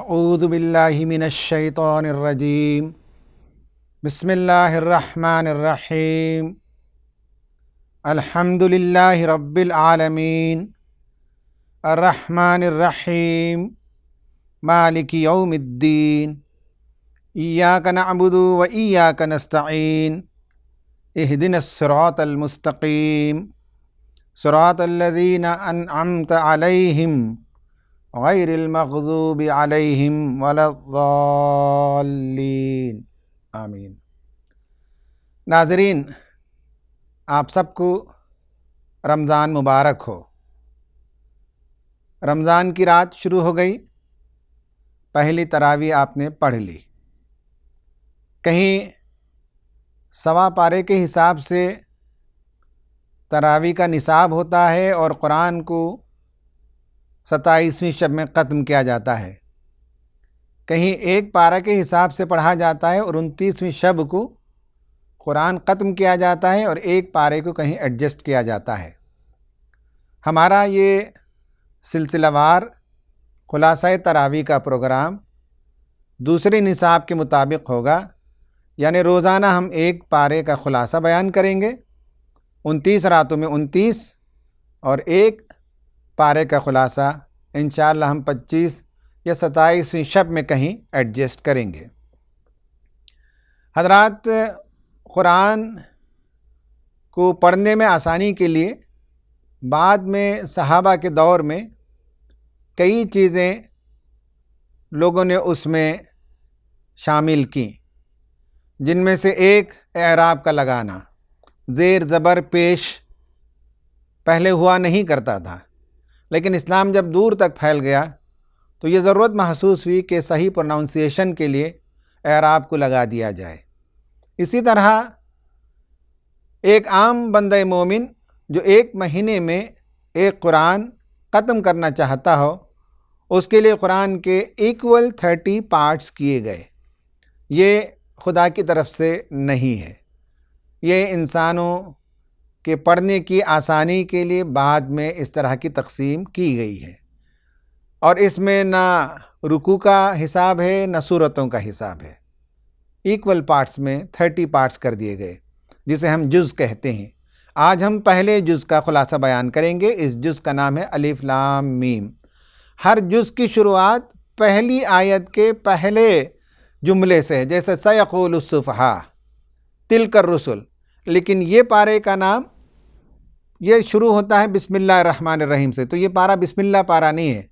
اعوذ باللہ من الشیطان الرجیم بسم اللہ الرحمن الرحیم الحمد للہ رب العالمین الرحمن الرحیم مالک یوم الدین ایاک نعبد و ایاک نستعین اہدنا الصراط المستقیم صراط الذین انعمت علیہم غیر المغضوب علیہم ولا الضالین آمین۔ ناظرین، آپ سب کو رمضان مبارک ہو۔ رمضان کی رات شروع ہو گئی، پہلی تراویح آپ نے پڑھ لی۔ کہیں سوا پارے کے حساب سے تراویح کا نصاب ہوتا ہے اور قرآن کو 27ویں شب میں ختم کیا جاتا ہے، کہیں ایک پارہ کے حساب سے پڑھا جاتا ہے اور 29ویں شب کو قرآن ختم کیا جاتا ہے اور ایک پارے کو کہیں ایڈجسٹ کیا جاتا ہے۔ ہمارا یہ سلسلہ وار خلاصہ تراویح کا پروگرام دوسرے نصاب کے مطابق ہوگا، یعنی روزانہ ہم ایک پارے کا خلاصہ بیان کریں گے، 29 راتوں میں 29 اور ایک پارے کا خلاصہ انشاءاللہ ہم 25 یا 27ویں شب میں کہیں ایڈجسٹ کریں گے۔ حضرات، قرآن کو پڑھنے میں آسانی کے لیے بعد میں صحابہ کے دور میں کئی چیزیں لوگوں نے اس میں شامل کیں، جن میں سے ایک اعراب کا لگانا، زیر زبر پیش پہلے ہوا نہیں کرتا تھا، لیکن اسلام جب دور تک پھیل گیا تو یہ ضرورت محسوس ہوئی کہ صحیح پروننسیشن کے لیے اعراب کو لگا دیا جائے۔ اسی طرح ایک عام بندہ مومن جو ایک مہینے میں ایک قرآن ختم کرنا چاہتا ہو، اس کے لیے قرآن کے ایکول 30 پارٹس کیے گئے۔ یہ خدا کی طرف سے نہیں ہے، یہ انسانوں کہ پڑھنے کی آسانی کے لیے بعد میں اس طرح کی تقسیم کی گئی ہے، اور اس میں نہ رکوع کا حساب ہے نہ سورتوں کا حساب ہے۔ ایکول پارٹس میں 30 پارٹس کر دیے گئے، جسے ہم جز کہتے ہیں۔ آج ہم پہلے جز کا خلاصہ بیان کریں گے۔ اس جز کا نام ہے الف لام میم۔ ہر جز کی شروعات پہلی آیت کے پہلے جملے سے ہے، جیسے سیقول السفہاء تلک الرسل، لیکن یہ پارے کا نام یہ شروع ہوتا ہے بسم اللہ الرحمن الرحیم سے، تو یہ پارہ بسم اللہ پارہ نہیں ہے۔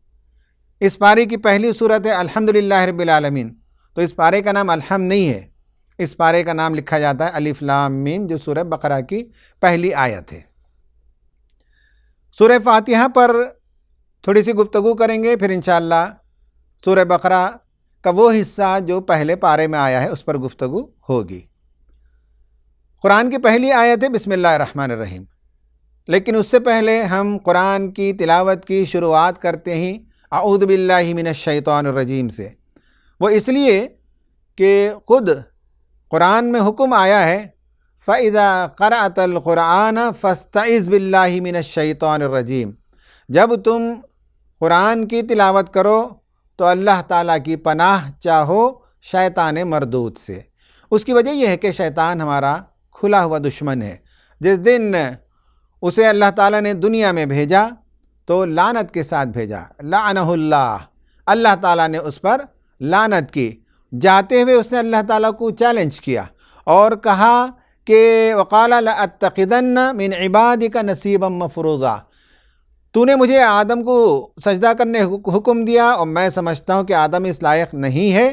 اس پارے کی پہلی صورت ہے الحمدللہ رب العالمین، تو اس پارے کا نام الحمد نہیں ہے، اس پارے کا نام لکھا جاتا ہے الف لام میم، جو سورہ بقرہ کی پہلی آیت ہے۔ سورہ فاتحہ پر تھوڑی سی گفتگو کریں گے، پھر انشاءاللہ سورہ بقرہ کا وہ حصہ جو پہلے پارے میں آیا ہے اس پر گفتگو ہوگی۔ قرآن کی پہلی آیت ہے بسم اللہ الرحمن الرحیم، لیکن اس سے پہلے ہم قرآن کی تلاوت کی شروعات کرتے ہیں اعوذ باللہ من الشیطان الرجیم سے۔ وہ اس لیے کہ خود قرآن میں حکم آیا ہے فَإِذَا قَرَأْتَ الْقُرْآنَ فَاسْتَعِذْ بِاللَّهِ مِنَ الشَّيْطَانِ الرَّجِيمِ، جب تم قرآن کی تلاوت کرو تو اللہ تعالیٰ کی پناہ چاہو شیطان مردود سے۔ اس کی وجہ یہ ہے کہ شیطان ہمارا کھلا ہوا دشمن ہے۔ جس دن اسے اللہ تعالیٰ نے دنیا میں بھیجا تو لعنت کے ساتھ بھیجا، لعنہ اللہ، اللہ تعالیٰ نے اس پر لعنت کی۔ جاتے ہوئے اس نے اللہ تعالیٰ کو چیلنج کیا اور کہا کہ وَقَالَ لَأَتَّخِذَنَّ مِنْ عِبَادِكَ نَصِيبًا مَفْرُوضًا، تو نے مجھے آدم کو سجدہ کرنے حکم دیا اور میں سمجھتا ہوں کہ آدم اس لائق نہیں ہے،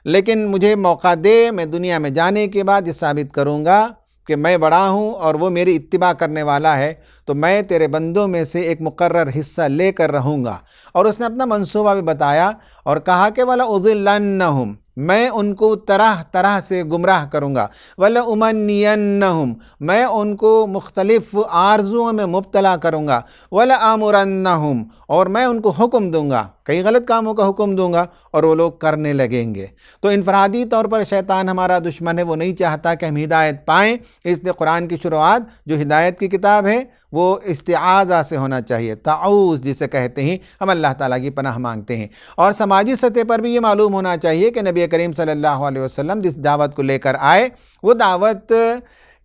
لیکن مجھے موقع دے، میں دنیا میں جانے کے بعد یہ ثابت کروں گا کہ میں بڑا ہوں اور وہ میری اتباع کرنے والا ہے، تو میں تیرے بندوں میں سے ایک مقرر حصہ لے کر رہوں گا۔ اور اس نے اپنا منصوبہ بھی بتایا اور کہا کہ وَلَأُضِلَّنَّهُمْ، میں ان کو طرح طرح سے گمراہ کروں گا، وَلَأُمَنِّيَنَّهُمْ، میں ان کو مختلف آرزوؤں میں مبتلا کروں گا، وَلَآمُرَنَّهُمْ، اور میں ان کو حکم دوں گا کئی غلط کاموں کا حکم دوں گا اور وہ لوگ کرنے لگیں گے۔ تو انفرادی طور پر شیطان ہمارا دشمن ہے، وہ نہیں چاہتا کہ ہم ہدایت پائیں، اس لیے قرآن کی شروعات جو ہدایت کی کتاب ہے وہ استعاذہ سے ہونا چاہیے، تعوذ جسے کہتے ہیں، ہم اللہ تعالیٰ کی پناہ مانگتے ہیں۔ اور سماجی سطح پر بھی یہ معلوم ہونا چاہیے کہ نبی کریم صلی اللہ علیہ وسلم جس دعوت کو لے کر آئے، وہ دعوت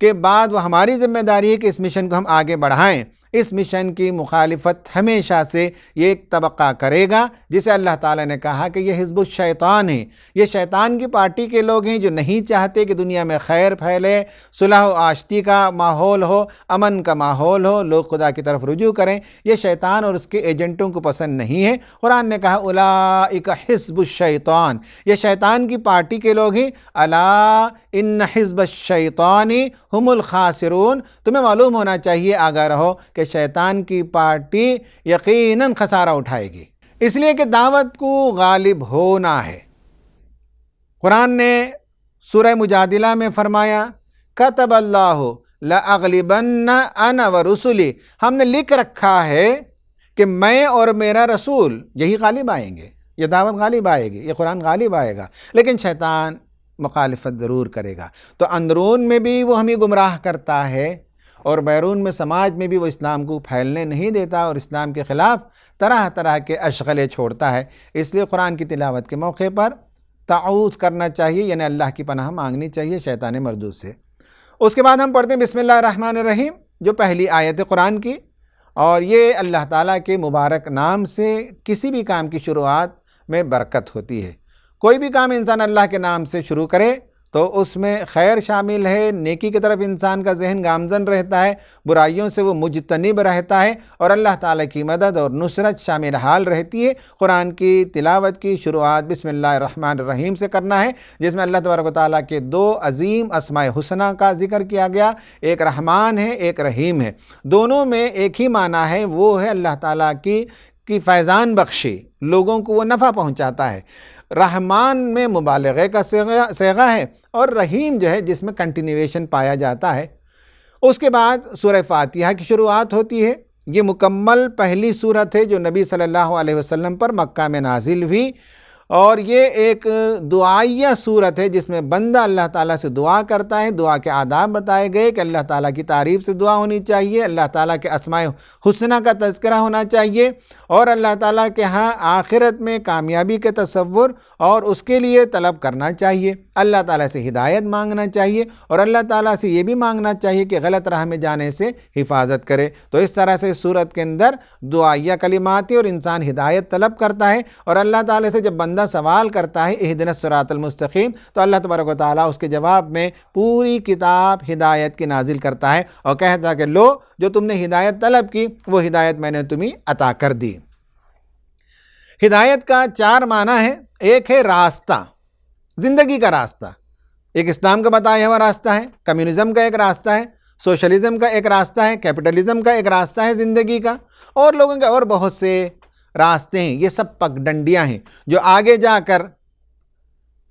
کے بعد وہ ہماری ذمہ داری ہے کہ اس مشن کو ہم آگے بڑھائیں۔ اس مشن کی مخالفت ہمیشہ سے یہ ایک طبقہ کرے گا جسے اللہ تعالیٰ نے کہا کہ یہ حزب الشیطان ہے، یہ شیطان کی پارٹی کے لوگ ہیں جو نہیں چاہتے کہ دنیا میں خیر پھیلے، صلح و آشتی کا ماحول ہو، امن کا ماحول ہو، لوگ خدا کی طرف رجوع کریں۔ یہ شیطان اور اس کے ایجنٹوں کو پسند نہیں ہے۔ قرآن نے کہا اولئک حزب الشیطان، یہ شیطان کی پارٹی کے لوگ ہیں۔ الا ان حزب الشیطان هم الخاسرون، تمہیں معلوم ہونا چاہیے، آگاہ رہو کہ شیطان کی پارٹی یقیناً خسارہ اٹھائے گی، اس لیے کہ دعوت کو غالب ہونا ہے۔ قرآن نے سورہ مجادلہ میں فرمایا کتب اللہ لأغلبن انا ورسلی، ہم نے لکھ رکھا ہے کہ میں اور میرا رسول یہی غالب آئیں گے، یہ دعوت غالب آئے گی، یہ قرآن غالب آئے گا، لیکن شیطان مخالفت ضرور کرے گا۔ تو اندرون میں بھی وہ ہمیں گمراہ کرتا ہے اور بیرون میں سماج میں بھی وہ اسلام کو پھیلنے نہیں دیتا اور اسلام کے خلاف طرح طرح کے اشغلے چھوڑتا ہے۔ اس لیے قرآن کی تلاوت کے موقع پر تعوذ کرنا چاہیے، یعنی اللہ کی پناہ مانگنی چاہیے شیطان مردود سے۔ اس کے بعد ہم پڑھتے ہیں بسم اللہ الرحمن الرحیم، جو پہلی آیت قرآن کی، اور یہ اللہ تعالیٰ کے مبارک نام سے کسی بھی کام کی شروعات میں برکت ہوتی ہے۔ کوئی بھی کام انسان اللہ کے نام سے شروع کرے تو اس میں خیر شامل ہے، نیکی کی طرف انسان کا ذہن گامزن رہتا ہے، برائیوں سے وہ مجتنب رہتا ہے، اور اللہ تعالیٰ کی مدد اور نصرت شامل حال رہتی ہے۔ قرآن کی تلاوت کی شروعات بسم اللہ الرحمن الرحیم سے کرنا ہے، جس میں اللہ تبارک و تعالیٰ کے دو عظیم اسماء حسنہ کا ذکر کیا گیا، ایک رحمان ہے، ایک رحیم ہے۔ دونوں میں ایک ہی معنی ہے، وہ ہے اللہ تعالیٰ کی فیضان بخشی، لوگوں کو وہ نفع پہنچاتا ہے۔ رحمان میں مبالغے کا صیغہ ہے، اور رحیم جو ہے جس میں کنٹینیویشن پایا جاتا ہے۔ اس کے بعد سورہ فاتحہ کی شروعات ہوتی ہے۔ یہ مکمل پہلی سورت ہے جو نبی صلی اللہ علیہ وسلم پر مکہ میں نازل ہوئی، اور یہ ایک دعائیہ سورت ہے جس میں بندہ اللہ تعالیٰ سے دعا کرتا ہے۔ دعا کے آداب بتائے گئے کہ اللہ تعالیٰ کی تعریف سے دعا ہونی چاہیے، اللہ تعالیٰ کے اسماء حسنہ کا تذکرہ ہونا چاہیے، اور اللہ تعالیٰ کے ہاں آخرت میں کامیابی کے تصور اور اس کے لیے طلب کرنا چاہیے۔ اللہ تعالیٰ سے ہدایت مانگنا چاہیے، اور اللہ تعالیٰ سے یہ بھی مانگنا چاہیے کہ غلط راہ میں جانے سے حفاظت کرے۔ تو اس طرح سے سورت کے اندر دعائیہ کلمات ہیں اور انسان ہدایت طلب کرتا ہے، اور اللہ تعالیٰ سے جب بندہ سوال کرتا ہے اہدنا الصراط المستقیم، تو اللہ تبارک و تعالیٰ اس کے جواب میں پوری کتاب ہدایت کی نازل کرتا ہے اور کہتا ہے کہ لو، جو تم نے ہدایت طلب کی وہ ہدایت میں نے تمہیں عطا کر دی۔ ہدایت کا 4 معنی ہے۔ ایک ہے راستہ، زندگی کا راستہ، ایک اسلام کا بتایا ہوا راستہ ہے، کمیونزم کا ایک راستہ ہے، سوشلزم کا ایک راستہ ہے، کیپٹلزم کا ایک راستہ ہے زندگی کا، اور لوگوں کے اور بہت سے راستے ہیں۔ یہ سب پگ ڈنڈیاں ہیں جو آگے جا کر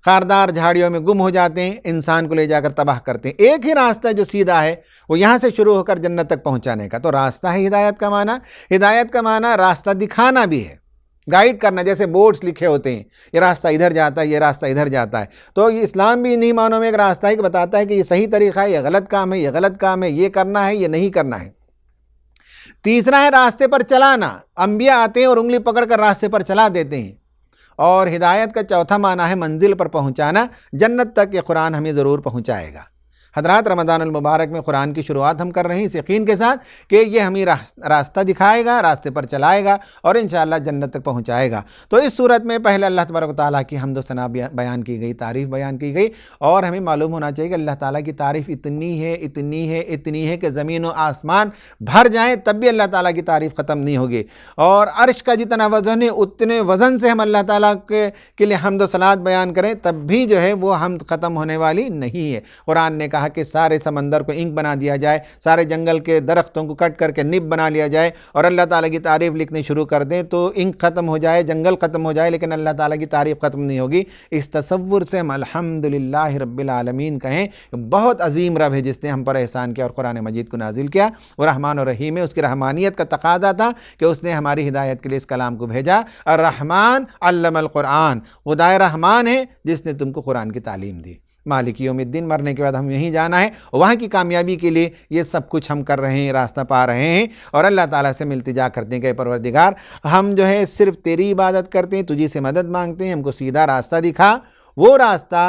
خاردار جھاڑیوں میں گم ہو جاتے ہیں، انسان کو لے جا کر تباہ کرتے ہیں۔ ایک ہی راستہ جو سیدھا ہے وہ یہاں سے شروع ہو کر جنت تک پہنچانے کا، تو راستہ ہے ہدایت کا معنی۔ ہدایت کا معنی راستہ دکھانا بھی ہے، گائیڈ کرنا، جیسے بورڈز لکھے ہوتے ہیں، یہ راستہ ادھر جاتا ہے، یہ راستہ ادھر جاتا ہے۔ تو یہ اسلام بھی انہی معنوں میں ایک راستہ ہے کہ بتاتا ہے کہ یہ صحیح طریقہ ہے، یہ غلط کام ہے، یہ غلط کام ہے، یہ کرنا ہے، یہ نہیں کرنا ہے۔ تیسرا ہے راستے پر چلانا، انبیاء آتے ہیں اور انگلی پکڑ کر راستے پر چلا دیتے ہیں۔ اور ہدایت کا چوتھا معنی ہے منزل پر پہنچانا، جنت تک یہ قرآن ہمیں ضرور پہنچائے گا۔ حضرات، رمضان المبارک میں قرآن کی شروعات ہم کر رہے ہیں اس یقین کے ساتھ کہ یہ ہمیں راستہ دکھائے گا، راستے پر چلائے گا اور انشاءاللہ جنت تک پہنچائے گا۔ تو اس صورت میں پہلے اللہ تبارک و تعالیٰ کی حمد و ثنا بیان کی گئی، تعریف بیان کی گئی، اور ہمیں معلوم ہونا چاہیے کہ اللہ تعالیٰ کی تعریف اتنی ہے کہ زمین و آسمان بھر جائیں تب بھی اللہ تعالیٰ کی تعریف ختم نہیں ہوگی، اور عرش کا جتنا وزن ہے اتنے وزن سے ہم اللہ تعالیٰ کے لیے حمد و ثنا بیان کریں تب بھی جو ہے وہ حمد ختم ہونے والی نہیں ہے۔ قرآن نے کہا چاہا کہ سارے سمندر کو اینک بنا دیا جائے، سارے جنگل کے درختوں کو کٹ کر کے نب بنا لیا جائے اور اللہ تعالیٰ کی تعریف لکھنی شروع کر دیں تو اینک ختم ہو جائے، جنگل ختم ہو جائے، لیکن اللہ تعالیٰ کی تعریف ختم نہیں ہوگی، اس تصور سے ہم الحمدللہ رب العالمین کہیں۔ بہت عظیم رب ہے جس نے ہم پر احسان کیا اور قرآن مجید کو نازل کیا، وہ رحمان و رحیم ہے، اس کی رحمانیت کا تقاضا تھا کہ اس نے ہماری ہدایت کے لیے اس کلام کو بھیجا۔ الرحمن علم القرآن، خدائے رحمان ہے جس نے تم کو قرآن کی تعلیم دی۔ مالک یوم الدین، مرنے کے بعد ہم یہیں جانا ہے، وہاں کی کامیابی کے لیے یہ سب کچھ ہم کر رہے ہیں، راستہ پا رہے ہیں اور اللہ تعالیٰ سے التجا کرتے ہیں کہ اے پروردگار ہم جو ہے صرف تیری عبادت کرتے ہیں، تجھی سے مدد مانگتے ہیں، ہم کو سیدھا راستہ دکھا، وہ راستہ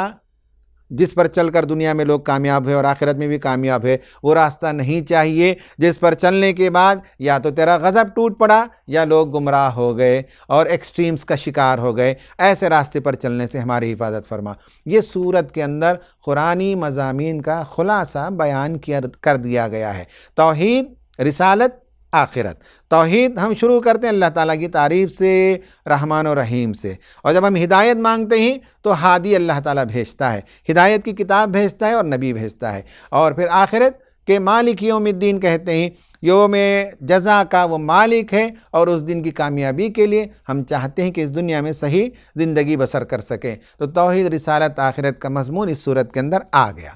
جس پر چل کر دنیا میں لوگ کامیاب ہے اور آخرت میں بھی کامیاب ہے، وہ راستہ نہیں چاہیے جس پر چلنے کے بعد یا تو تیرا غضب ٹوٹ پڑا یا لوگ گمراہ ہو گئے اور ایکسٹریمز کا شکار ہو گئے، ایسے راستے پر چلنے سے ہماری حفاظت فرما۔ یہ سورت کے اندر قرآنی مضامین کا خلاصہ بیان کر دیا گیا ہے، توحید، رسالت، آخرت۔ توحید ہم شروع کرتے ہیں اللہ تعالیٰ کی تعریف سے، رحمان و رحیم سے، اور جب ہم ہدایت مانگتے ہیں تو ہادی اللہ تعالیٰ بھیجتا ہے، ہدایت کی کتاب بھیجتا ہے اور نبی بھیجتا ہے، اور پھر آخرت کے مالک یوم الدین کہتے ہیں، یوم جزا کا وہ مالک ہے اور اس دن کی کامیابی کے لیے ہم چاہتے ہیں کہ اس دنیا میں صحیح زندگی بسر کر سکیں۔ تو توحید، رسالت، آخرت کا مضمون اس سورت کے اندر آ گیا۔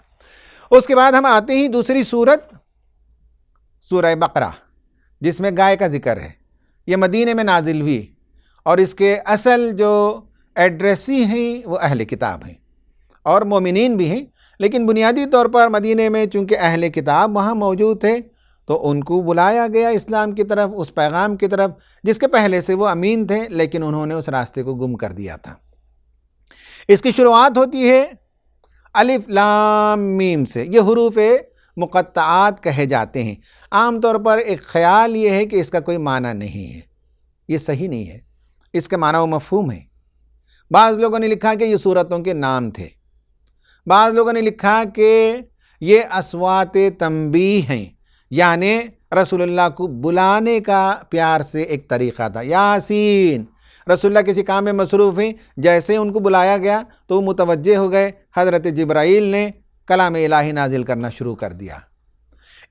اس کے بعد ہم آتے ہیں دوسری سورت، سورہ بقرہ، جس میں گائے کا ذکر ہے۔ یہ مدینے میں نازل ہوئی اور اس کے اصل جو ایڈریسی ہیں وہ اہل کتاب ہیں اور مومنین بھی ہیں، لیکن بنیادی طور پر مدینے میں چونکہ اہل کتاب وہاں موجود تھے تو ان کو بلایا گیا اسلام کی طرف، اس پیغام کی طرف جس کے پہلے سے وہ امین تھے لیکن انہوں نے اس راستے کو گم کر دیا تھا۔ اس کی شروعات ہوتی ہے الف لام میم سے، یہ حروف مقطعات کہے جاتے ہیں۔ عام طور پر ایک خیال یہ ہے کہ اس کا کوئی معنی نہیں ہے، یہ صحیح نہیں ہے، اس کا معنی و مفہوم ہے۔ بعض لوگوں نے لکھا کہ یہ سورتوں کے نام تھے، بعض لوگوں نے لکھا کہ یہ اصوات تنبیہ ہیں، یعنی رسول اللہ کو بلانے کا پیار سے ایک طریقہ تھا۔ یاسین، رسول اللہ کسی کام میں مصروف ہیں، جیسے ان کو بلایا گیا تو وہ متوجہ ہو گئے، حضرت جبرائیل نے کلام الہی نازل کرنا شروع کر دیا۔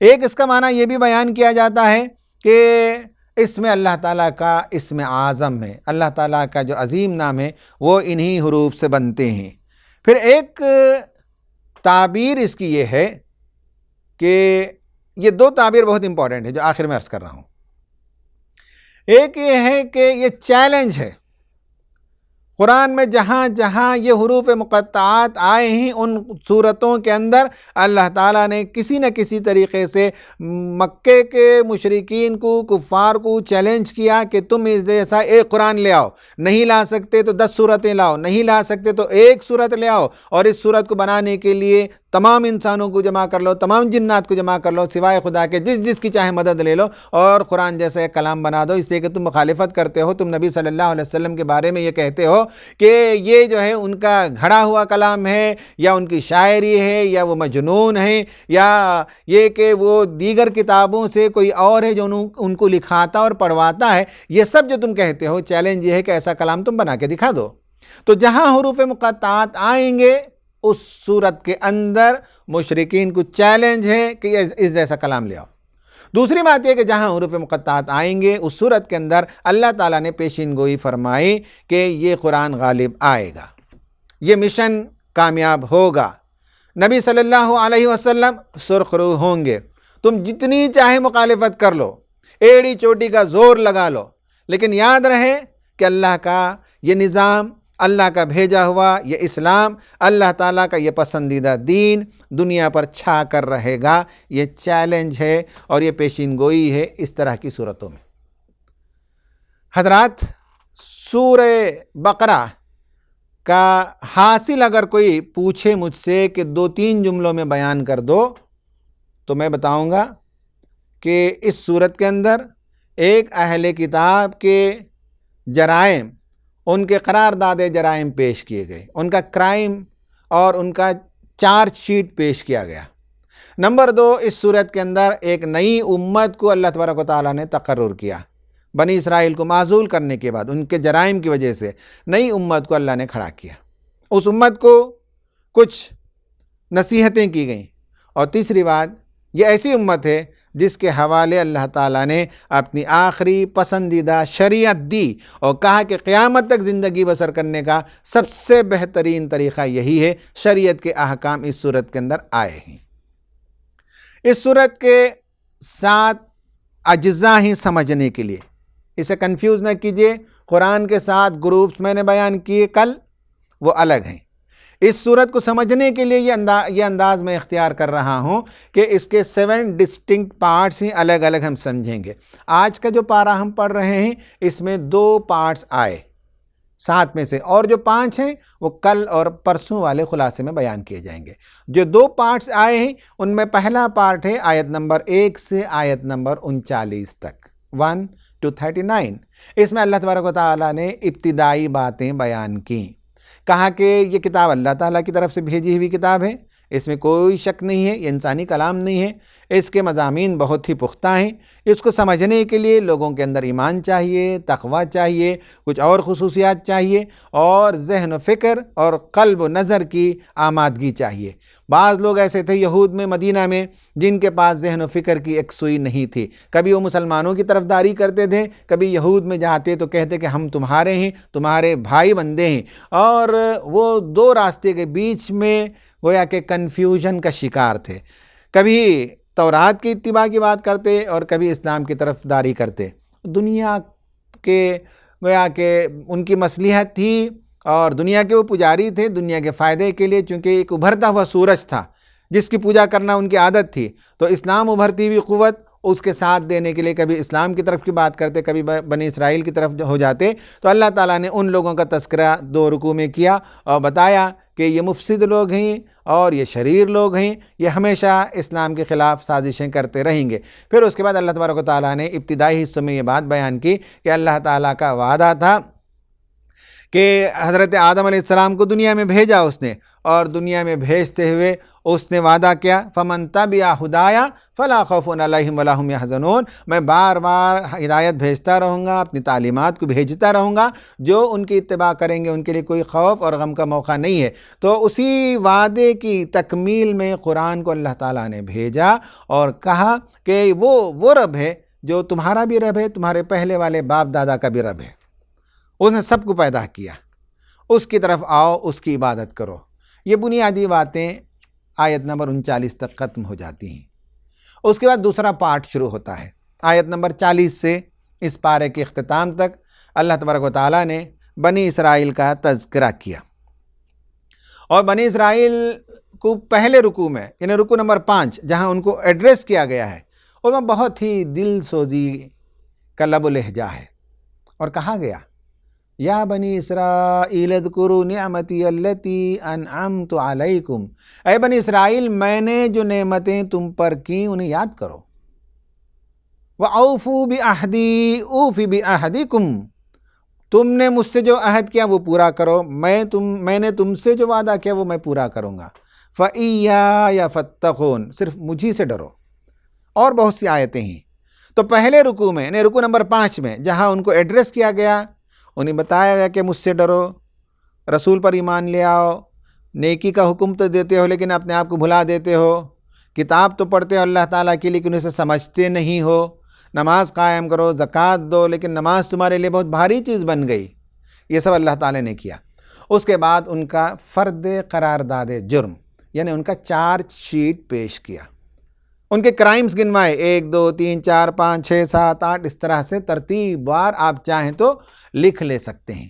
ایک اس کا معنی یہ بھی بیان کیا جاتا ہے کہ اس میں اللہ تعالیٰ کا اسم اعظم ہے، اللہ تعالیٰ کا جو عظیم نام ہے وہ انہی حروف سے بنتے ہیں۔ پھر ایک تعبیر اس کی یہ ہے کہ یہ دو تعبیر بہت امپورٹنٹ ہے جو آخر میں عرض کر رہا ہوں۔ ایک یہ ہے کہ یہ چیلنج ہے، قرآن میں جہاں جہاں یہ حروف مقطعات آئے ہیں ان صورتوں کے اندر اللہ تعالیٰ نے کسی نہ کسی طریقے سے مکے کے مشرکین کو، کفار کو چیلنج کیا کہ تم اس جیسا ایک قرآن لے آؤ، نہیں لا سکتے تو 10 سورتیں لاؤ، نہیں لا سکتے تو ایک سورت لے آؤ، اور اس سورت کو بنانے کے لیے تمام انسانوں کو جمع کر لو، تمام جنات کو جمع کر لو، سوائے خدا کے جس کی چاہے مدد لے لو اور قرآن جیسا ایک کلام بنا دو۔ اس لیے کہ تم مخالفت کرتے ہو، تم نبی صلی اللہ علیہ وسلم کے بارے میں یہ کہتے ہو کہ یہ جو ہے ان کا گھڑا ہوا کلام ہے یا ان کی شاعری ہے یا وہ مجنون ہے یا یہ کہ وہ دیگر کتابوں سے کوئی اور ہے جو ان کو لکھاتا اور پڑھواتا ہے، یہ سب جو تم کہتے ہو، چیلنج یہ ہے کہ ایسا کلام تم بنا کے دکھا دو۔ تو جہاں حروف مقطعات آئیں گے اس صورت کے اندر مشرکین کو چیلنج ہے کہ اس جیسا کلام لے آؤ۔ دوسری بات یہ کہ جہاں حروف مقطعات آئیں گے اس صورت کے اندر اللہ تعالیٰ نے پیشین گوئی فرمائی کہ یہ قرآن غالب آئے گا، یہ مشن کامیاب ہوگا، نبی صلی اللہ علیہ وسلم سرخ رو ہوں گے، تم جتنی چاہے مخالفت کر لو، ایڑی چوٹی کا زور لگا لو، لیکن یاد رہے کہ اللہ کا یہ نظام، اللہ کا بھیجا ہوا یہ اسلام، اللہ تعالیٰ کا یہ پسندیدہ دین دنیا پر چھا کر رہے گا۔ یہ چیلنج ہے اور یہ پیشین گوئی ہے اس طرح کی صورتوں میں۔ حضرات، سورہ بقرہ کا حاصل اگر کوئی پوچھے مجھ سے کہ 2-3 جملوں میں بیان کر دو تو میں بتاؤں گا کہ اس صورت کے اندر ایک اہل کتاب کے جرائم، ان کے قرارداد جرائم پیش کیے گئے، ان کا کرائم اور ان کا چارج شیٹ پیش کیا گیا۔ نمبر 2، اس صورت کے اندر ایک نئی امت کو اللہ تبارک و تعالیٰ نے تقرر کیا، بنی اسرائیل کو معزول کرنے کے بعد ان کے جرائم کی وجہ سے نئی امت کو اللہ نے کھڑا کیا۔ اس امت کو کچھ نصیحتیں کی گئیں، اور تیسری بات، یہ ایسی امت ہے جس کے حوالے اللہ تعالیٰ نے اپنی آخری پسندیدہ شریعت دی اور کہا کہ قیامت تک زندگی بسر کرنے کا سب سے بہترین طریقہ یہی ہے۔ شریعت کے احکام اس صورت کے اندر آئے ہیں۔ اس صورت کے 7 اجزاء ہیں سمجھنے کے لیے، اسے کنفیوز نہ کیجئے۔ قرآن کے 7 گروپس میں نے بیان کیے کل، وہ الگ ہیں۔ اس صورت کو سمجھنے کے لیے یہ انداز میں اختیار کر رہا ہوں کہ اس کے 7 ڈسٹنکٹ پارٹس ہیں، الگ الگ ہم سمجھیں گے۔ آج کا جو پارہ ہم پڑھ رہے ہیں اس میں 2 پارٹس آئے 7 میں سے، اور جو 5 ہیں وہ کل اور پرسوں والے خلاصے میں بیان کیے جائیں گے۔ جو 2 پارٹس آئے ہیں ان میں پہلا پارٹ ہے آیت نمبر 1 سے آیت نمبر 39 تک، 1 to 39۔ اس میں اللہ تبارک و تعالیٰ نے ابتدائی باتیں بیان کیں، کہا کہ یہ کتاب اللہ تعالیٰ کی طرف سے بھیجی ہوئی کتاب ہے، اس میں کوئی شک نہیں ہے، یہ انسانی کلام نہیں ہے، اس کے مضامین بہت ہی پختہ ہیں۔ اس کو سمجھنے کے لیے لوگوں کے اندر ایمان چاہیے، تقوی چاہیے، کچھ اور خصوصیات چاہیے، اور ذہن و فکر اور قلب و نظر کی آمادگی چاہیے۔ بعض لوگ ایسے تھے یہود میں، مدینہ میں، جن کے پاس ذہن و فکر کی ایک سوئی نہیں تھی۔ کبھی وہ مسلمانوں کی طرفداری کرتے تھے، کبھی یہود میں جاتے تو کہتے کہ ہم تمہارے ہیں، تمہارے بھائی بندے ہیں، اور وہ 2 راستے کے بیچ میں گویا کہ کنفیوژن کا شکار تھے۔ کبھی تورات کی اتباع کی بات کرتے اور کبھی اسلام کی طرفداری کرتے۔ دنیا کے گویا کہ ان کی مصلحت تھی، اور دنیا کے وہ پجاری تھے، دنیا کے فائدے کے لیے، چونکہ ایک ابھرتا ہوا سورج تھا جس کی پوجا کرنا ان کی عادت تھی، تو اسلام ابھرتی ہوئی قوت، اس کے ساتھ دینے کے لیے کبھی اسلام کی طرف کی بات کرتے، کبھی بنی اسرائیل کی طرف ہو جاتے۔ تو اللہ تعالیٰ نے ان لوگوں کا تذکرہ 2 رکوع میں کیا اور بتایا کہ یہ مفسد لوگ ہیں اور یہ شریر لوگ ہیں، یہ ہمیشہ اسلام کے خلاف سازشیں کرتے رہیں گے۔ پھر اس کے بعد اللہ تبارک و تعالیٰ نے ابتدائی حصوں میں یہ بات بیان کی کہ اللہ تعالیٰ کا وعدہ تھا کہ حضرت آدم علیہ السلام کو دنیا میں بھیجا اس نے، اور دنیا میں بھیجتے ہوئے اس نے وعدہ کیا، فَمَن تَبِعَ ہُدَایَ فَلَا خَوْفٌ عَلَیْہِمْ وَلَا ہُمْ یَحْزَنُونَ، میں بار بار ہدایت بھیجتا رہوں گا، اپنی تعلیمات کو بھیجتا رہوں گا، جو ان کی اتباع کریں گے ان کے لیے کوئی خوف اور غم کا موقع نہیں ہے۔ تو اسی وعدے کی تکمیل میں قرآن کو اللہ تعالیٰ نے بھیجا اور کہا کہ وہ رب ہے جو تمہارا بھی رب ہے، تمہارے پہلے والے باپ دادا کا بھی رب ہے، اس نے سب کو پیدا کیا، اس کی طرف آؤ، اس کی عبادت کرو۔ یہ بنیادی باتیں آیت نمبر 39 تک ختم ہو جاتی ہیں۔ اس کے بعد دوسرا پارٹ شروع ہوتا ہے آیت نمبر 40 سے اس پارے کے اختتام تک۔ اللہ تبارک و تعالیٰ نے بنی اسرائیل کا تذکرہ کیا، اور بنی اسرائیل کو پہلے رکوع میں، یعنی رکوع نمبر 5 جہاں ان کو ایڈریس کیا گیا ہے، اس میں بہت ہی دل سوزی کا لب و لہجہ ہے، اور کہا گیا یا بنی اسرائیل اذکروا نعمتی التی انعمت علیکم، اے بنی اسرائیل میں نے جو نعمتیں تم پر کی انہیں یاد کرو۔ وَأَوْفُوا بِعَہْدِی أُوفِ بِعَہْدِکُم، تم نے مجھ سے جو عہد کیا وہ پورا کرو، میں نے تم سے جو وعدہ کیا وہ میں پورا کروں گا۔ فَإِيَّايَ فَاتَّقُونِ، صرف مجھی سے ڈرو۔ اور بہت سی آیتیں ہیں۔ تو پہلے رکوع میں، یعنی رکوع نمبر 5 میں جہاں ان کو ایڈریس کیا گیا، انہیں بتایا گیا کہ مجھ سے ڈرو، رسول پر ایمان لے آؤ، نیکی کا حکم تو دیتے ہو لیکن اپنے آپ کو بھلا دیتے ہو، کتاب تو پڑھتے ہو اللہ تعالیٰ کی لیکن اسے سمجھتے نہیں ہو، نماز قائم کرو، زکوٰۃ دو، لیکن نماز تمہارے لیے بہت بھاری چیز بن گئی۔ یہ سب اللہ تعالیٰ نے کیا۔ اس کے بعد ان کا فرد قرارداد جرم، یعنی ان کا چارج شیٹ پیش کیا، ان کے کرائمز گنوائے، 1 2 3 4 5 6 7 8، اس طرح سے ترتیب وار آپ چاہیں تو لکھ لے سکتے ہیں۔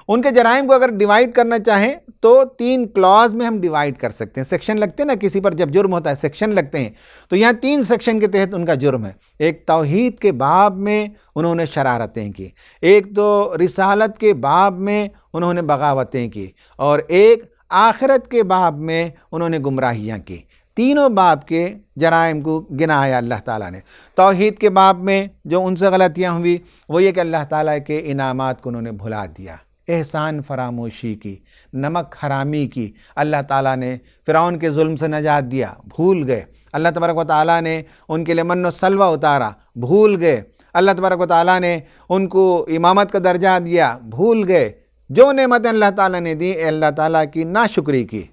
ان کے جرائم کو اگر ڈیوائیڈ کرنا چاہیں تو 3 کلاز میں ہم ڈیوائیڈ کر سکتے ہیں۔ سیکشن لگتے ہیں نا، کسی پر جب جرم ہوتا ہے سیکشن لگتے ہیں، تو یہاں 3 سیکشن کے تحت ان کا جرم ہے۔ ایک توحید کے باب میں انہوں نے شرارتیں کی، ایک تو رسالت کے باب میں انہوں نے بغاوتیں کی، اور ایک آخرت کے باب میں انہوں نے گمراہیاں کی۔ تینوں باب کے جرائم کو گنایا اللہ تعالیٰ نے۔ توحید کے باب میں جو ان سے غلطیاں ہوئی وہ یہ کہ اللہ تعالیٰ کے انعامات کو انہوں نے بھلا دیا، احسان فراموشی کی، نمک حرامی کی۔ اللہ تعالیٰ نے فرعون کے ظلم سے نجات دیا، بھول گئے۔ اللہ تبارک و تعالیٰ نے ان کے لیے من و سلوہ اتارا، بھول گئے۔ اللہ تبارک و تعالیٰ نے ان کو امامت کا درجہ دیا، بھول گئے۔ جو نعمتیں اللہ تعالیٰ نے دی، اللہ تعالیٰ کی ناشکری کی۔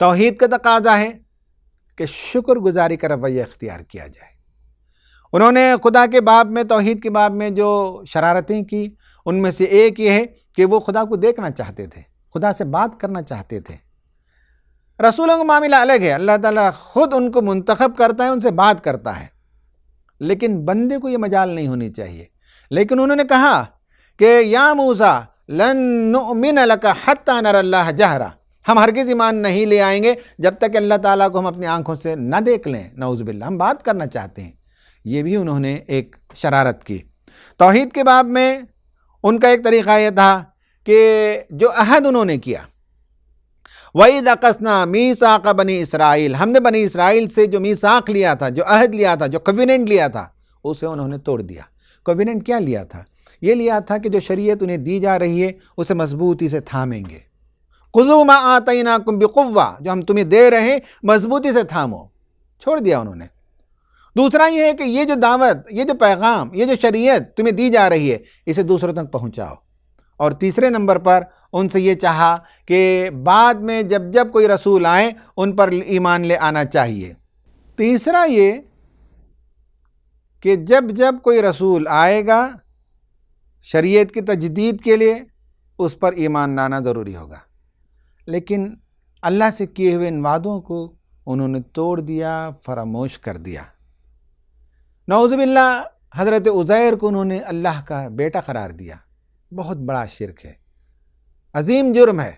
توحید کا تقاضا ہے کہ شکر گزاری کا رویہ اختیار کیا جائے۔ انہوں نے خدا کے باب میں، توحید کے باب میں جو شرارتیں کی، ان میں سے ایک یہ ہے کہ وہ خدا کو دیکھنا چاہتے تھے، خدا سے بات کرنا چاہتے تھے۔ رسولوں کا معاملہ الگ ہے، اللہ تعالیٰ خود ان کو منتخب کرتا ہے، ان سے بات کرتا ہے، لیکن بندے کو یہ مجال نہیں ہونی چاہیے۔ لیکن انہوں نے کہا کہ یا موسیٰ لن نؤمن لک حتی نری اللہ جہرا، ہم ہرگز ایمان نہیں لے آئیں گے جب تک اللہ تعالیٰ کو ہم اپنی آنکھوں سے نہ دیکھ لیں، نعوذ باللہ، ہم بات کرنا چاہتے ہیں۔ یہ بھی انہوں نے ایک شرارت کی۔ توحید کے باب میں ان کا ایک طریقہ یہ تھا کہ جو عہد انہوں نے کیا، وَإِذْ أَخَذْنَا مِيثَاقَ بَنِي اسرائیل، ہم نے بنی اسرائیل سے جو میثاق لیا تھا، جو عہد لیا تھا، جو کویننٹ لیا تھا، اسے انہوں نے توڑ دیا۔ کویننٹ کیا لیا تھا؟ یہ لیا تھا کہ جو شریعت انہیں دی جا رہی ہے اسے مضبوطی سے تھامیں گے۔ خُذُوا مَا آتَيْنَاكُمْ بِقُوَّةٍ، جو ہم تمہیں دے رہے ہیں مضبوطی سے تھامو، چھوڑ دیا انہوں نے۔ دوسرا یہ ہے کہ یہ جو دعوت، یہ جو پیغام، یہ جو شریعت تمہیں دی جا رہی ہے، اسے دوسروں تک پہنچاؤ۔ اور تیسرے نمبر پر ان سے یہ چاہا کہ بعد میں جب کوئی رسول آئے ان پر ایمان لے آنا چاہیے۔ تیسرا یہ کہ جب کوئی رسول آئے گا شریعت کی تجدید کے لیے، اس پر ایمان لانا ضروری ہوگا۔ لیکن اللہ سے کیے ہوئے ان وعدوں کو انہوں نے توڑ دیا، فراموش کر دیا۔ نعوذ باللہ، حضرت عزیر کو انہوں نے اللہ کا بیٹا قرار دیا۔ بہت بڑا شرک ہے، عظیم جرم ہے۔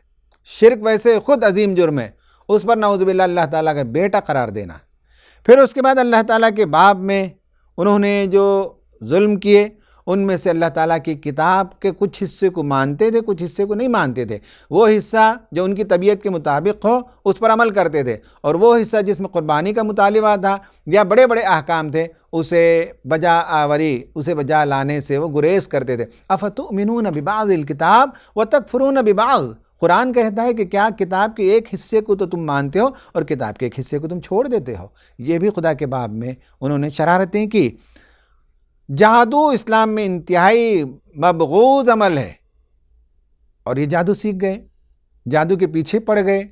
شرک ویسے خود عظیم جرم ہے، اس پر نعوذ باللہ اللہ تعالیٰ کا بیٹا قرار دینا۔ پھر اس کے بعد اللہ تعالیٰ کے باب میں انہوں نے جو ظلم کیے، ان میں سے اللہ تعالیٰ کی کتاب کے کچھ حصے کو مانتے تھے، کچھ حصے کو نہیں مانتے تھے۔ وہ حصہ جو ان کی طبیعت کے مطابق ہو اس پر عمل کرتے تھے، اور وہ حصہ جس میں قربانی کا مطالبہ تھا یا بڑے بڑے احکام تھے اسے بجا آوری، اسے بجا لانے سے وہ گریز کرتے تھے۔ افتؤمنون ببعض الکتاب وتکفرون ببعض، قرآن کہتا ہے کہ کیا کتاب کے ایک حصے کو تو تم مانتے ہو اور کتاب کے ایک حصے کو تم چھوڑ دیتے ہو۔ یہ بھی خدا کے باب میں انہوں نے شرارتیں کی۔ جادو اسلام میں انتہائی مبغوض عمل ہے، اور یہ جادو سیکھ گئے، جادو کے پیچھے پڑ گئے،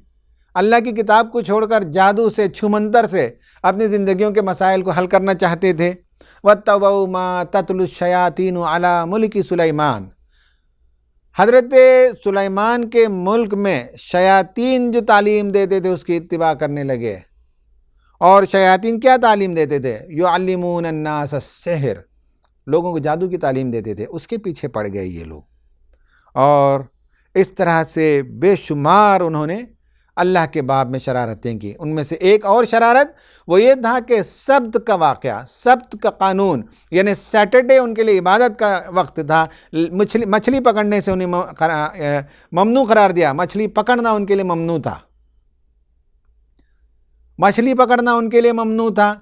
اللہ کی کتاب کو چھوڑ کر جادو سے، چھومنتر سے اپنی زندگیوں کے مسائل کو حل کرنا چاہتے تھے۔ وَاتَّبَعُوا مَا تَتْلُو الشَّيَاطِينُ عَلَى مُلْكِ سلیمان، حضرت سلیمان کے ملک میں شیاطین جو تعلیم دیتے تھے اس کی اتباع کرنے لگے۔ اور شیاطین کیا تعلیم دیتے تھے؟ یعلمون الناس السحر، لوگوں کو جادو کی تعلیم دیتے تھے، اس کے پیچھے پڑ گئے یہ لوگ۔ اور اس طرح سے بے شمار انہوں نے اللہ کے باب میں شرارتیں کی۔ ان میں سے ایک اور شرارت وہ یہ تھا کہ سبت کا واقعہ، سبت کا قانون، یعنی سیٹرڈے ان کے لیے عبادت کا وقت تھا، مچھلی پکڑنے سے انہیں ممنوع قرار دیا۔ مچھلی پکڑنا ان کے لیے ممنوع تھا، مچھلی پکڑنا ان کے لیے ممنوع تھا،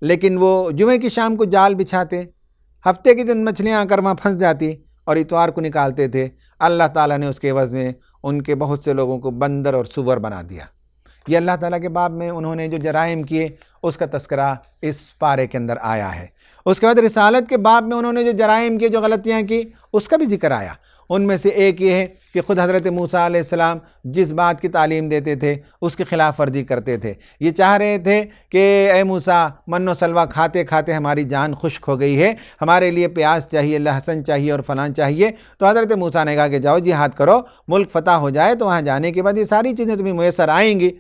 لیکن وہ جمعے کی شام کو جال بچھاتے، ہفتے کے دن مچھلیاں آ کر وہاں پھنس جاتی اور اتوار کو نکالتے تھے۔ اللہ تعالیٰ نے اس کے عوض میں ان کے بہت سے لوگوں کو بندر اور سور بنا دیا۔ یہ اللہ تعالیٰ کے باب میں انہوں نے جو جرائم کیے اس کا تذکرہ اس پارے کے اندر آیا ہے۔ اس کے بعد رسالت کے باب میں انہوں نے جو جرائم کیے، جو غلطیاں کی، اس کا بھی ذکر آیا۔ ان میں سے ایک یہ ہے کہ خود حضرت موسیٰ علیہ السلام جس بات کی تعلیم دیتے تھے اس کی خلاف ورزی کرتے تھے۔ یہ چاہ رہے تھے کہ اے موسیٰ، من و سلوہ کھاتے کھاتے ہماری جان خشک ہو گئی ہے، ہمارے لیے پیاز چاہیے، لہسن چاہیے اور فلاں چاہیے۔ تو حضرت موسیٰ نے کہا کہ جاؤ جہاد کرو، ملک فتح ہو جائے تو وہاں جانے کے بعد یہ ساری چیزیں تمہیں میسر آئیں گی۔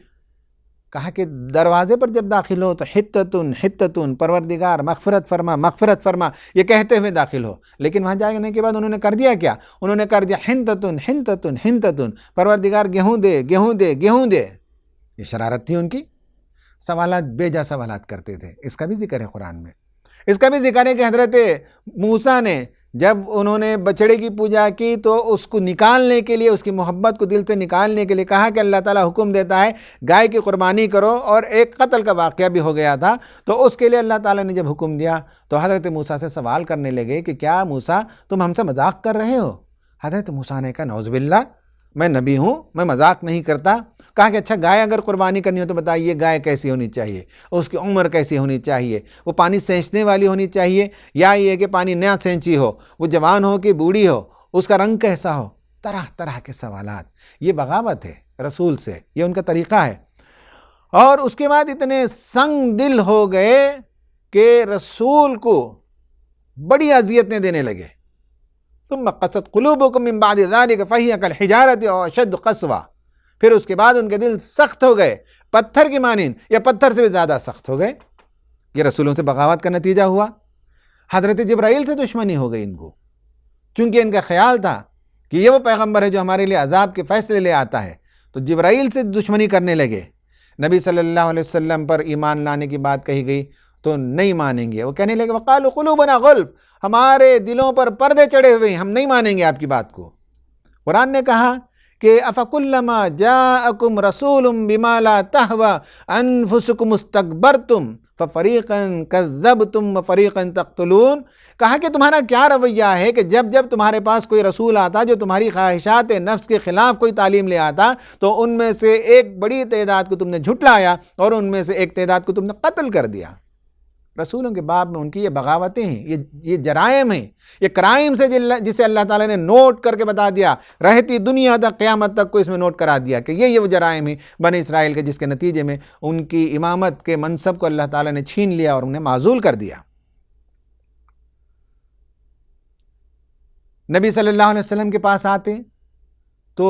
کہا کہ دروازے پر جب داخل ہو تو حتتن حتتن، پروردگار مغفرت فرما مغفرت فرما، یہ کہتے ہوئے داخل ہو۔ لیکن وہاں جانے کے بعد انہوں نے کر دیا کیا؟ انہوں نے کر دیا حنتتن حنتتن حنتتن، پروردگار گیہوں دے گیہوں دے گیہوں دے۔ یہ شرارت تھی ان کی، سوالات بے جا سوالات کرتے تھے۔ اس کا بھی ذکر ہے قرآن میں۔ اس کا بھی ذکر ہے کہ حضرت موسیٰ نے جب انہوں نے بچڑے کی پوجا کی تو اس کو نکالنے کے لیے، اس کی محبت کو دل سے نکالنے کے لیے کہا کہ اللہ تعالیٰ حکم دیتا ہے گائے کی قربانی کرو، اور ایک قتل کا واقعہ بھی ہو گیا تھا۔ تو اس کے لیے اللہ تعالیٰ نے جب حکم دیا تو حضرت موسیٰ سے سوال کرنے لگے کہ کیا موسیٰ تم ہم سے مذاق کر رہے ہو؟ حضرت موسیٰ نے کہا نعوذ باللہ، میں نبی ہوں، میں مذاق نہیں کرتا۔ کہا کہ اچھا گائے اگر قربانی کرنی ہو تو بتائیے گائے کیسی ہونی چاہیے، اس کی عمر کیسی ہونی چاہیے، وہ پانی سینچنے والی ہونی چاہیے یا یہ کہ پانی نیا سینچی ہو، وہ جوان ہو کہ بوڑھی ہو، اس کا رنگ کیسا ہو؟ طرح طرح کے سوالات۔ یہ بغاوت ہے، رسول سے، یہ ان کا طریقہ ہے۔ اور اس کے بعد اتنے سنگ دل ہو گئے کہ رسول کو بڑی اذیتیں دینے لگے۔ ثم قست قلوبکم من بعد ذلک فہی کالحجارۃ او اشد قسوہ، پھر اس کے بعد ان کے دل سخت ہو گئے، پتھر کی مانند یا پتھر سے بھی زیادہ سخت ہو گئے۔ یہ رسولوں سے بغاوت کا نتیجہ ہوا۔ حضرت جبرائیل سے دشمنی ہو گئی ان کو، چونکہ ان کا خیال تھا کہ یہ وہ پیغمبر ہے جو ہمارے لیے عذاب کے فیصلے لے آتا ہے، تو جبرائیل سے دشمنی کرنے لگے۔ نبی صلی اللہ علیہ وسلم پر ایمان لانے کی بات کہی گئی تو نہیں مانیں گے، وہ کہنے لگے وقالوا قلوبنا غلف، ہمارے دلوں پر پردے چڑھے ہوئے ہیں، ہم نہیں مانیں گے آپ کی بات کو۔ قرآن نے کہا کہ افکلما جاءکم رسول بما لا تہوی انفسکم استکبرتم ففریقا کذبتم وفریقا تقتلون، کہا کہ تمہارا کیا رویہ ہے کہ جب جب تمہارے پاس کوئی رسول آتا جو تمہاری خواہشات نفس کے خلاف کوئی تعلیم لے آتا تو ان میں سے ایک بڑی تعداد کو تم نے جھٹلایا اور ان میں سے ایک تعداد کو تم نے قتل کر دیا۔ رسولوں کے باب میں ان کی یہ بغاوتیں ہیں، یہ جرائم ہیں، یہ کرائمز ہے جسے اللہ تعالیٰ نے نوٹ کر کے بتا دیا، رہتی دنیا تک قیامت تک کو اس میں نوٹ کرا دیا کہ یہ وہ جرائم ہیں بنی اسرائیل کے، جس کے نتیجے میں ان کی امامت کے منصب کو اللہ تعالیٰ نے چھین لیا اور انہیں معزول کر دیا۔ نبی صلی اللہ علیہ وسلم کے پاس آتے تو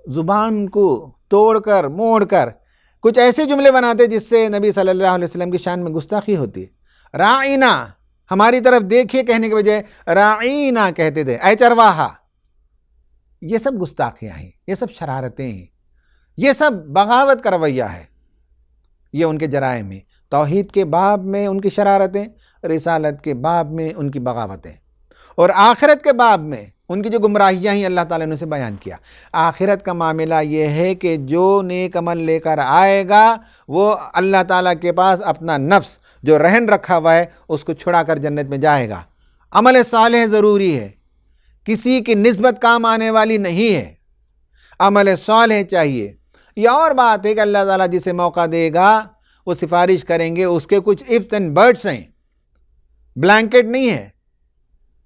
زبان کو توڑ کر موڑ کر کچھ ایسے جملے بناتے جس سے نبی صلی اللہ علیہ وسلم کی شان میں گستاخی ہوتی۔ راعینا، ہماری طرف دیکھیے کہنے کے بجائے راعینا کہتے تھے، اے چرواہا۔ یہ سب گستاخیاں ہیں، یہ سب شرارتیں ہیں، یہ سب بغاوت کا رویہ ہے، یہ ان کے جرائم ہیں۔ توحید کے باب میں ان کی شرارتیں، رسالت کے باب میں ان کی بغاوتیں، اور آخرت کے باب میں ان کی جو گمراہیاں ہیں اللہ تعالیٰ نے اسے بیان کیا۔ آخرت کا معاملہ یہ ہے کہ جو نیک عمل لے کر آئے گا وہ اللہ تعالیٰ کے پاس اپنا نفس جو رہن رکھا ہوا ہے اس کو چھڑا کر جنت میں جائے گا۔ عمل صالح ضروری ہے، کسی کی نسبت کام آنے والی نہیں ہے، عمل صالح چاہیے۔ یہ اور بات ہے کہ اللہ تعالیٰ جسے موقع دے گا وہ سفارش کریں گے، اس کے کچھ ifs اینڈ بٹس ہیں، بلینکٹ نہیں ہے،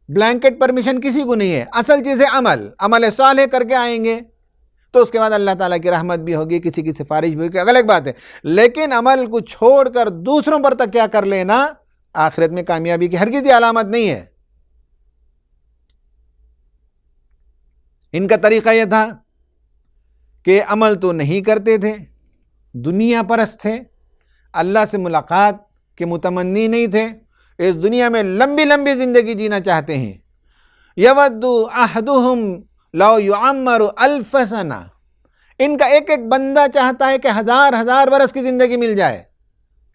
بلینکٹ پرمیشن کسی کو نہیں ہے۔ اصل چیز ہے عمل صالح کر کے آئیں گے تو اس کے بعد اللہ تعالیٰ کی رحمت بھی ہوگی، کسی کی سفارش بھی ہوگی، الگ بات ہے۔ لیکن عمل کو چھوڑ کر دوسروں پر تکیہ کر لینا آخرت میں کامیابی کی ہرگز علامت نہیں ہے۔ ان کا طریقہ یہ تھا کہ عمل تو نہیں کرتے تھے، دنیا پرست تھے، اللہ سے ملاقات کے متمنی نہیں تھے، اس دنیا میں لمبی لمبی زندگی جینا چاہتے ہیں۔ یود احدہم لو یعمر الف سنہ، ان کا ایک ایک بندہ چاہتا ہے کہ ہزار برس کی زندگی مل جائے،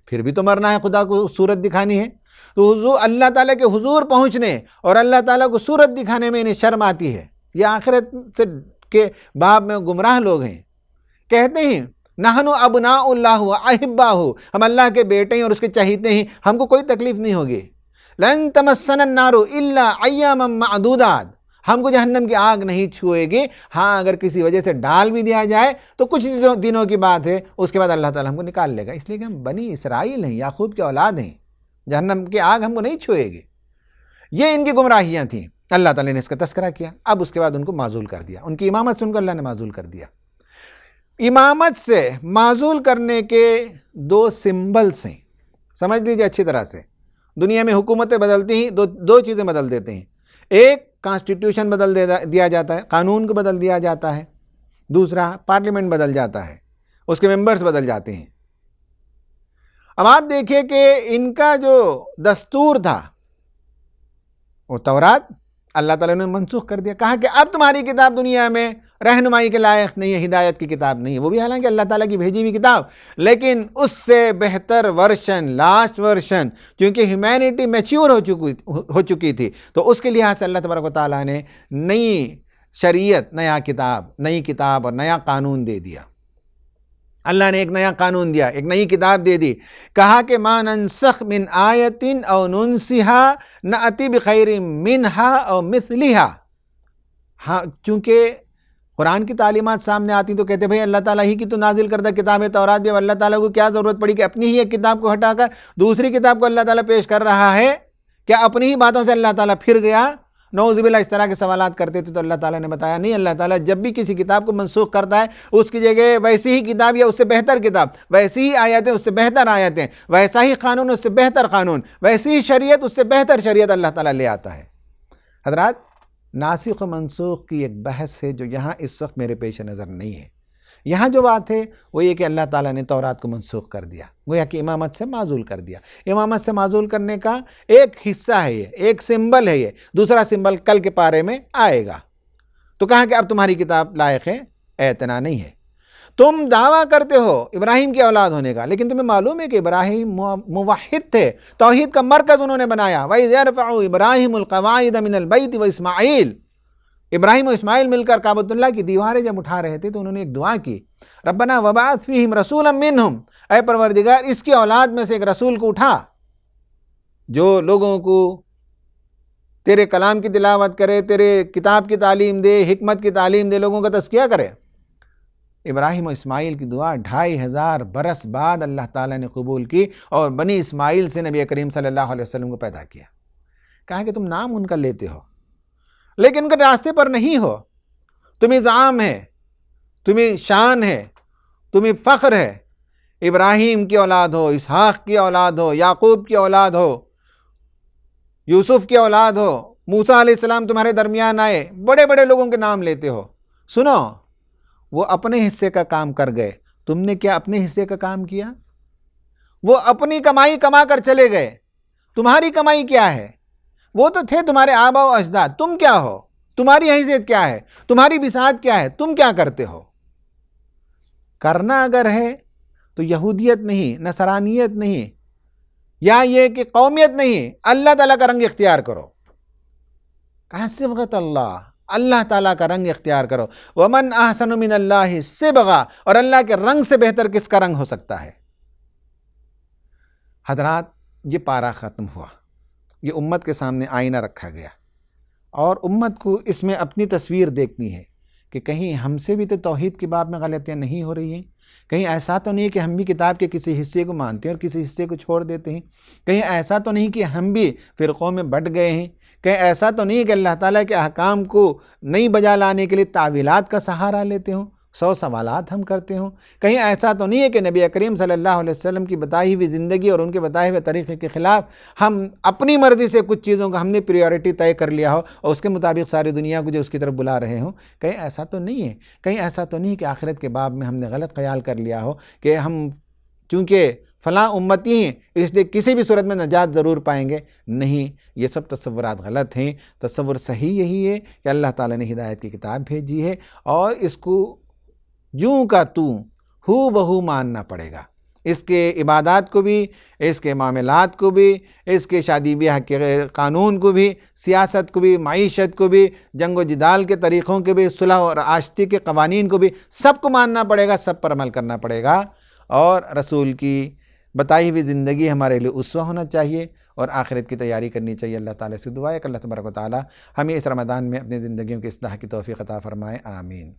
پھر بھی تو مرنا ہے، خدا کو صورت دکھانی ہے۔ تو حضور اللہ تعالیٰ کے حضور پہنچنے اور اللہ تعالیٰ کو صورت دکھانے میں انہیں شرم آتی ہے۔ یہ آخرت سے کے باب میں گمراہ لوگ ہیں، کہتے ہیں نحن ابناء اللہ و احباہ، ہم اللہ کے بیٹے ہیں اور اس کے چہیتے ہیں، ہم کو کوئی تکلیف نہیں ہوگی۔ لن تمسنا النار الا ایاما معدودات، ہم کو جہنم کی آگ نہیں چھوئے گی، ہاں اگر کسی وجہ سے ڈال بھی دیا جائے تو کچھ دنوں کی بات ہے، اس کے بعد اللہ تعالیٰ ہم کو نکال لے گا، اس لیے کہ ہم بنی اسرائیل ہیں، یعقوب کے اولاد ہیں، جہنم کی آگ ہم کو نہیں چھوئے گی۔ یہ ان کی گمراہیاں تھیں، اللہ تعالیٰ نے اس کا تذکرہ کیا، اب اس کے بعد ان کو معزول کر دیا، ان کی امامت سے ان کو اللہ نے معزول کر دیا۔ امامت سے معزول کرنے کے دو سمبلز ہیں، سمجھ لیجیے اچھی طرح سے۔ دنیا میں حکومتیں بدلتی ہیں، دو چیزیں بدل دیتے ہیں، ایک کانسٹیٹیوشن بدل دیا جاتا ہے، قانون کو بدل دیا جاتا ہے، دوسرا پارلیمنٹ بدل جاتا ہے، اس کے ممبرز بدل جاتے ہیں۔ اب آپ دیکھیں کہ ان کا جو دستور تھا وہ تورات اللہ تعالیٰ نے منسوخ کر دیا، کہا کہ اب تمہاری کتاب دنیا میں رہنمائی کے لائق نہیں ہے، ہدایت کی کتاب نہیں ہے، وہ بھی حالانکہ اللہ تعالیٰ کی بھیجی ہوئی کتاب، لیکن اس سے بہتر ورشن، لاسٹ ورشن، چونکہ ہیومینٹی میچیور ہو چکی تھی، تو اس کے لحاظ سے اللہ تبارک و تعالیٰ نے نئی شریعت، نئی کتاب اور نیا قانون دے دیا۔ اللہ نے ایک نیا قانون دیا، ایک نئی کتاب دے دی، کہا کہ ما ننسخ من آیت او ننسها نأتی بخیر منها او مثلها۔ ہاں چونکہ قرآن کی تعلیمات سامنے آتی تو کہتے بھئی اللہ تعالیٰ ہی کی تو نازل کردہ کتاب ہے تورات بھی، اب اللہ تعالیٰ کو کیا ضرورت پڑی کہ اپنی ہی ایک کتاب کو ہٹا کر دوسری کتاب کو اللہ تعالیٰ پیش کر رہا ہے؟ کیا اپنی ہی باتوں سے اللہ تعالیٰ پھر گیا؟ نعوذ باللہ اس طرح کے سوالات کرتے تھے، تو اللہ تعالیٰ نے بتایا نہیں، اللہ تعالیٰ جب بھی کسی کتاب کو منسوخ کرتا ہے اس کی جگہ ویسی ہی کتاب یا اس سے بہتر کتاب، ویسی ہی آیتیں اس سے بہتر آیتیں، ویسا ہی قانون اس سے بہتر قانون، ویسی ہی شریعت اس سے بہتر شریعت اللہ تعالیٰ لے آتا ہے۔ حضرات، ناسخ و منسوخ کی ایک بحث ہے جو یہاں اس وقت میرے پیش نظر نہیں ہے۔ یہاں جو بات ہے وہ یہ کہ اللہ تعالیٰ نے تورات کو منسوخ کر دیا، گویا کہ امامت سے معزول کر دیا۔ امامت سے معزول کرنے کا ایک حصہ ہے یہ، ایک سمبل ہے یہ، دوسرا سمبل کل کے پارے میں آئے گا۔ تو کہا کہ اب تمہاری کتاب لائق ہے اعتنا نہیں ہے۔ تم دعویٰ کرتے ہو ابراہیم کی اولاد ہونے کا، لیکن تمہیں معلوم ہے کہ ابراہیم موحد تھے، توحید کا مرکز انہوں نے بنایا۔ وَإِذْ يَرْفَعُ إِبْرَاهِيمُ الْقَوَاعِدَ مِنَ الْبَيْتِ وَإِسْمَاعِيلُ، ابراہیم و اسماعیل مل کر کعبۃ اللہ کی دیواریں جب اٹھا رہے تھے تو انہوں نے ایک دعا کی، ربنا وبعث فیہم رسولا منہم، اے پروردگار اس کی اولاد میں سے ایک رسول کو اٹھا جو لوگوں کو تیرے کلام کی تلاوت کرے، تیرے کتاب کی تعلیم دے، حکمت کی تعلیم دے، لوگوں کا تزکیہ کرے۔ ابراہیم و اسماعیل کی دعا 2500 برس بعد اللہ تعالیٰ نے قبول کی اور بنی اسماعیل سے نبی کریم صلی اللہ علیہ وسلم کو پیدا کیا۔ کہا کہ تم نام ان کا لیتے ہو لیکن ان کے راستے پر نہیں ہو، تمہیں زعام ہے، تمہیں شان ہے، تمہیں فخر ہے، ابراہیم کی اولاد ہو، اسحاق کی اولاد ہو، یعقوب کی اولاد ہو، یوسف کی اولاد ہو، موسیٰ علیہ السلام تمہارے درمیان آئے، بڑے بڑے لوگوں کے نام لیتے ہو۔ سنو، وہ اپنے حصے کا کام کر گئے، تم نے کیا اپنے حصے کا کام کیا؟ وہ اپنی کمائی کما کر چلے گئے، تمہاری کمائی کیا ہے؟ وہ تو تھے تمہارے آبا و اجداد، تم کیا ہو؟ تمہاری حیثیت کیا ہے؟ تمہاری بساط کیا ہے؟ تم کیا کرتے ہو؟ کرنا اگر ہے تو یہودیت نہیں، نصرانیت نہیں، یا یہ کہ قومیت نہیں، اللہ تعالیٰ کا رنگ اختیار کرو۔ کہا صبغت اللہ، اللہ تعالیٰ کا رنگ اختیار کرو۔ وَمَنْ أَحْسَنُ مِنَ اللَّهِ صِبْغًا، اور اللہ کے رنگ سے بہتر کس کا رنگ ہو سکتا ہے؟ حضرات، یہ پارہ ختم ہوا، یہ امت کے سامنے آئینہ رکھا گیا اور امت کو اس میں اپنی تصویر دیکھنی ہے کہ کہیں ہم سے بھی تو توحید کی باب میں غلطیاں نہیں ہو رہی ہیں، کہیں ایسا تو نہیں کہ ہم بھی کتاب کے کسی حصے کو مانتے ہیں اور کسی حصے کو چھوڑ دیتے ہیں، کہیں ایسا تو نہیں کہ ہم بھی فرقوں میں بٹ گئے ہیں، کہیں ایسا تو نہیں کہ اللہ تعالیٰ کے احکام کو نہیں بجا لانے کے لیے تعویلات کا سہارا لیتے ہوں، 100 سوالات ہم کرتے ہوں، کہیں ایسا تو نہیں ہے کہ نبی کریم صلی اللہ علیہ وسلم کی بتائی ہوئی زندگی اور ان کے بتائے ہوئے طریقے کے خلاف ہم اپنی مرضی سے کچھ چیزوں کا ہم نے پریورٹی طے کر لیا ہو اور اس کے مطابق ساری دنیا کو جو اس کی طرف بلا رہے ہوں، کہیں ایسا تو نہیں ہے، کہیں ایسا تو نہیں کہ آخرت کے باب میں ہم نے غلط خیال کر لیا ہو کہ ہم چونکہ فلاں امتی ہیں اس لیے کسی بھی صورت میں نجات ضرور پائیں گے۔ نہیں، یہ سب تصورات غلط ہیں۔ تصور صحیح یہی ہے کہ اللہ تعالیٰ نے ہدایت کی کتاب بھیجی ہے اور اس کو یوں کا توں ہو بہو ماننا پڑے گا، اس کے عبادات کو بھی، اس کے معاملات کو بھی، اس کے شادی بیاہ کے قانون کو بھی، سیاست کو بھی، معیشت کو بھی، جنگ و جدال کے طریقوں کے بھی، صلح اور آشتی کے قوانین کو بھی، سب کو ماننا پڑے گا، سب پر عمل کرنا پڑے گا، اور رسول کی بتائی ہوئی زندگی ہمارے لیے اسوہ ہونا چاہیے اور آخرت کی تیاری کرنی چاہیے۔ اللہ تعالیٰ سے دعا ہے کہ اللہ تبارک و تعالیٰ ہمیں اس رمضان میں اپنی زندگیوں کی اصلاح کی توفیق عطا فرمائے، آمین۔